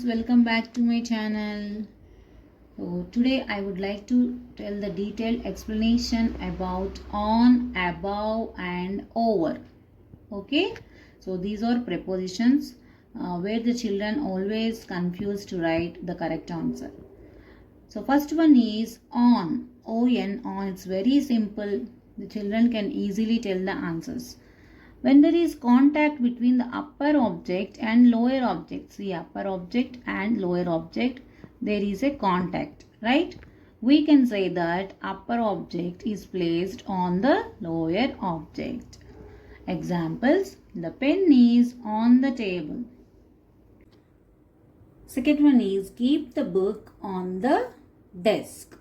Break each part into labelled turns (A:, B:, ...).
A: friends, welcome back to my channel. So today I would like to tell the detailed explanation about on, above and over. Okay, so these are prepositions where the children always confused to write the correct answer. So first one is on, on. It's very simple. The children can easily tell the answers. When there is contact between the upper object and lower object, see upper object and lower object, there is a contact, right? We can say that upper object is placed on the lower object. Examples, the pen is on the table. Second one is keep the book on the desk.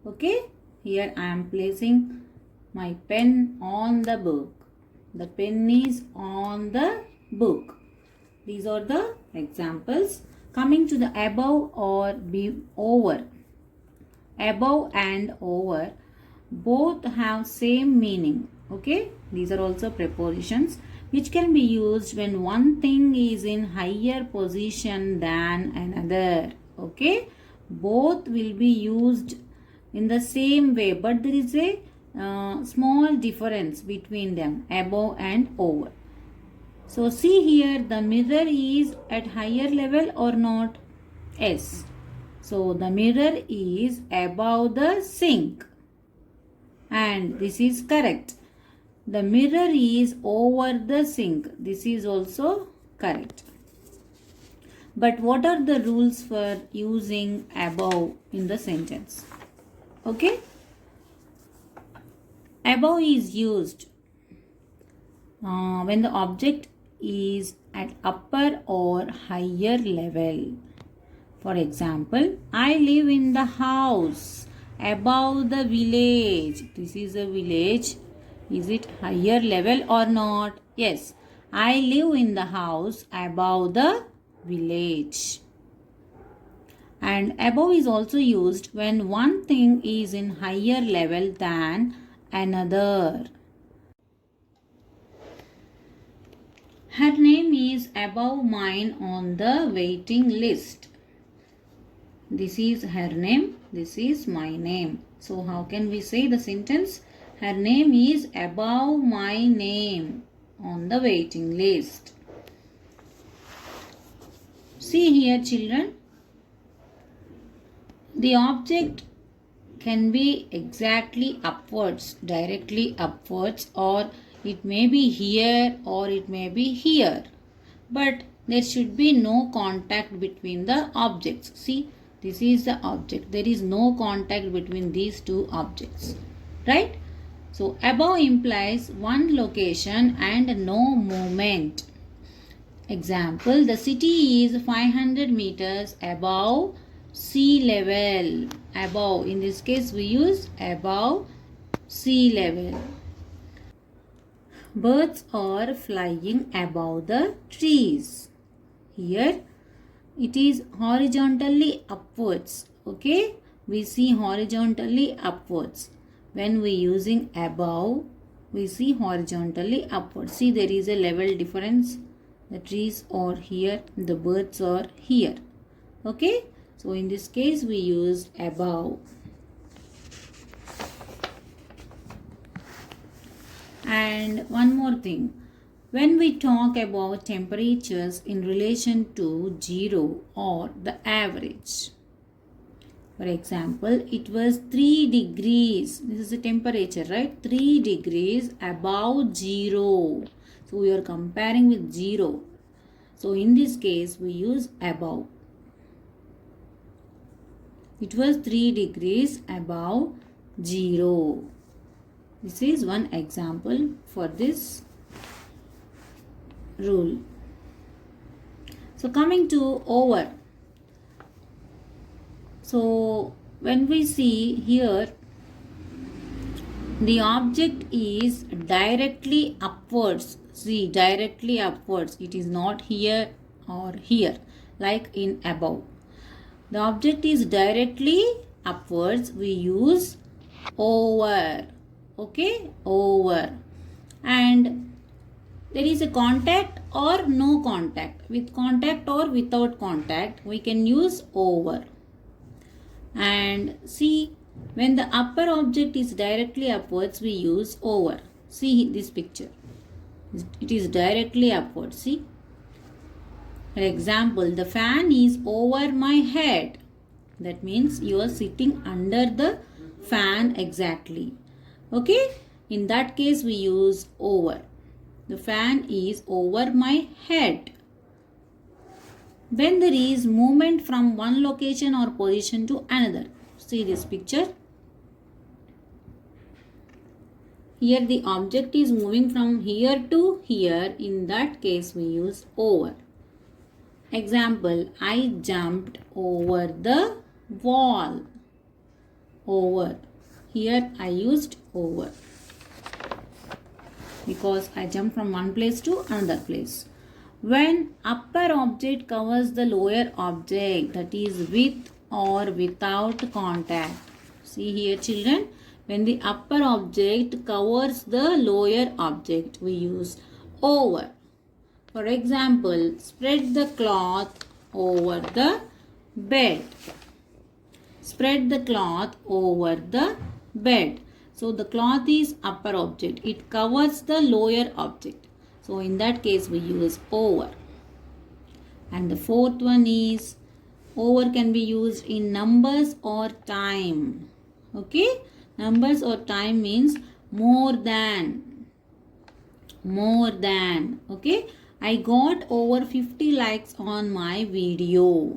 A: Okay, here I am placing my pen on the book. The pen is on the book. These are the examples. Coming to the above or be over. Above and over both have same meaning. Okay. These are also prepositions which can be used when one thing is in higher position than another. Okay. Both will be used in the same way, but there is a small difference between them, above and over. So see here, the mirror is at higher level or not? Yes. So the mirror is above the sink. And this is correct. The mirror is over the sink. This is also correct. But what are the rules for using above in the sentence? Okay. Above is used when the object is at upper or higher level. For example, I live in the house above the village. This is a village. Is it higher level or not? Yes. I live in the house above the village. And above is also used when one thing is in higher level than another. Her name is above mine on the waiting list. This is her name. This is my name. So how can we say the sentence? Her name is above my name on the waiting list. See here, children. The object can be exactly upwards, directly upwards, or it may be here or it may be here. But there should be no contact between the objects. See, this is the object. There is no contact between these two objects. Right? So, above implies one location and no movement. Example, the city is 500 meters above sea level. Above, in this case we use above sea level. Birds are flying above the trees. Here it is horizontally upwards. Okay, we see horizontally upwards. When we using above, we see horizontally upwards. See, there is a level difference. The trees are here, the birds are here. Okay, so in this case we use above. And one more thing, when we talk about temperatures in relation to 0 or the average. For example, it was 3 degrees. This is the temperature, right? 3 degrees above 0. So we are comparing with 0. So in this case, we use above. It was 3 degrees above 0. This is one example for this rule. So coming to over. So when we see here, the object is directly upwards. See, directly upwards. It is not here or here like in above. The object is directly upwards. We use over. Okay, over. And there is a contact or no contact. With contact or without contact, we can use over. And see, when the upper object is directly upwards, we use over. See this picture. It is directly upwards. See. For example, the fan is over my head. That means you are sitting under the fan exactly. Okay. In that case, we use over. The fan is over my head. When there is movement from one location or position to another. See this picture. Here the object is moving from here to here. In that case, we use over. Example, I jumped over the wall. Over. Here I used over. Because I jumped from one place to another place. When upper object covers the lower object, that is with or without contact. See here children, when the upper object covers the lower object, we use over. For example, spread the cloth over the bed. Spread the cloth over the bed. So the cloth is upper object. It covers the lower object. So in that case we use over. And the fourth one is over can be used in numbers or time. Okay. Numbers or time means more than. More than. Okay. I got over 50 likes on my video.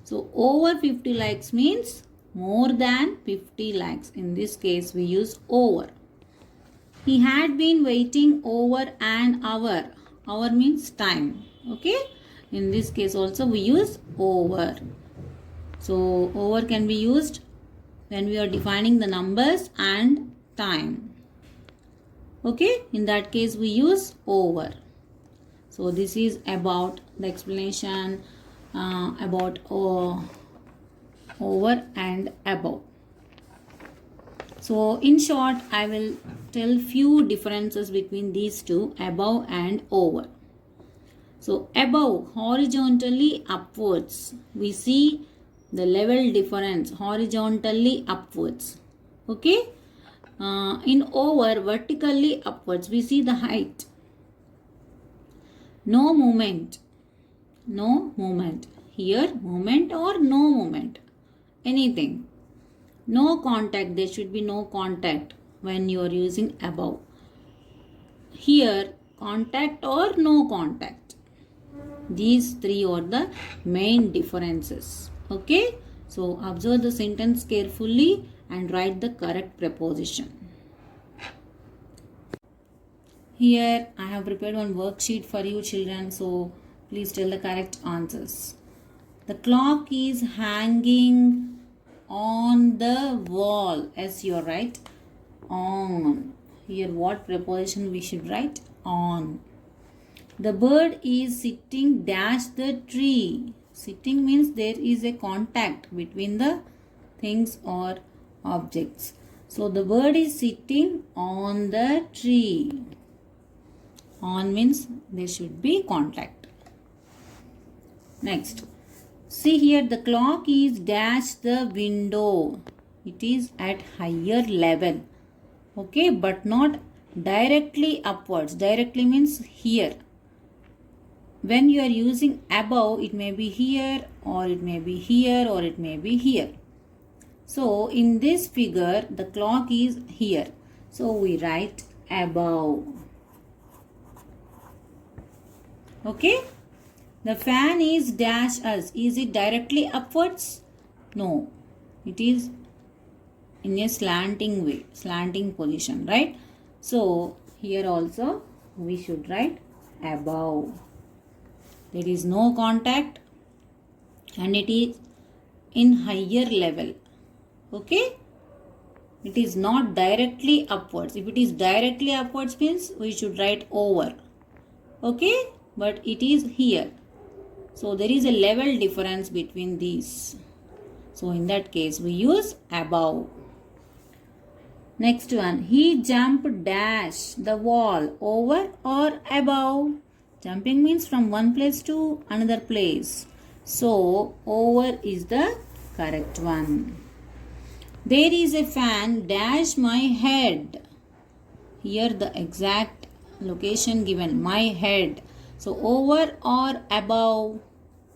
A: So over 50 likes means more than 50 likes. In this case, we use over. He had been waiting over an hour. Hour means time. Okay. In this case also we use over. So over can be used when we are defining the numbers and time. Okay. In that case we use over. So this is about the explanation about over and above. So in short, I will tell few differences between these two, above and over. So above, horizontally upwards, we see the level difference, horizontally upwards. Okay. In over, vertically upwards, we see the height. No movement. No movement. Here, movement or no movement. Anything. No contact. There should be no contact when you are using above. Here, contact or no contact. These three are the main differences. Okay. So, observe the sentence carefully and write the correct preposition. Here, I have prepared one worksheet for you children. So, please tell the correct answers. The clock is hanging on the wall. Yes, you are right. On. Here, what preposition we should write? On. The bird is sitting dash the tree. Sitting means there is a contact between the things or objects. So, the bird is sitting on the tree. On means there should be contact. Next. See here, the clock is dash the window. It is at higher level. Okay, but not directly upwards. Directly means here. When you are using above, it may be here or it may be here or it may be here. So, in this figure, the clock is here. So, we write above. Okay. The fan is dash us. Is it directly upwards? No. It is in a slanting way, slanting position, right? So, here also we should write above. There is no contact and it is in higher level. Okay? It is not directly upwards. If it is directly upwards means we should write over. Okay? But it is here. So, there is a level difference between these. So, in that case, we use above. Next one. He jumped dash the wall over or above. Jumping means from one place to another place. So, over is the correct one. There is a fan dash my head. Here the exact location given, my head. So, over or above?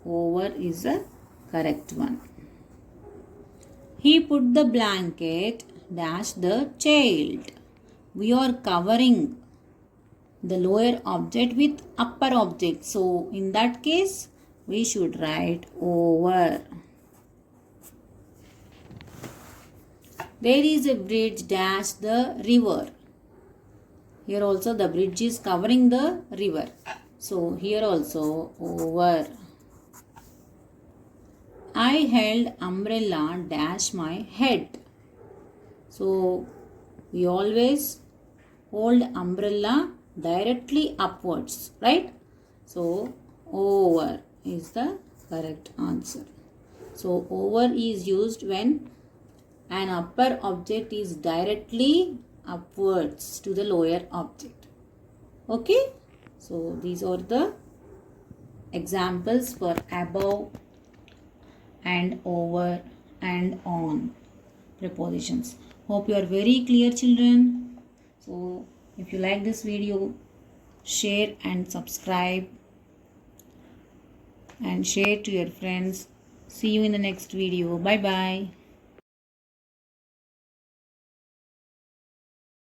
A: Over is the correct one. He put the blanket dash the child. We are covering the lower object with upper object. So, in that case, we should write over. There is a bridge dash the river. Here also the bridge is covering the river. So, here also over. I held umbrella dash my head. So, we always hold umbrella directly upwards, right? So, over is the correct answer. So, over is used when an upper object is directly upwards to the lower object. Okay? So, these are the examples for above and over and on prepositions. Hope you are very clear, children. So, if you like this video, share and subscribe and share to your friends. See you in the next video. Bye bye.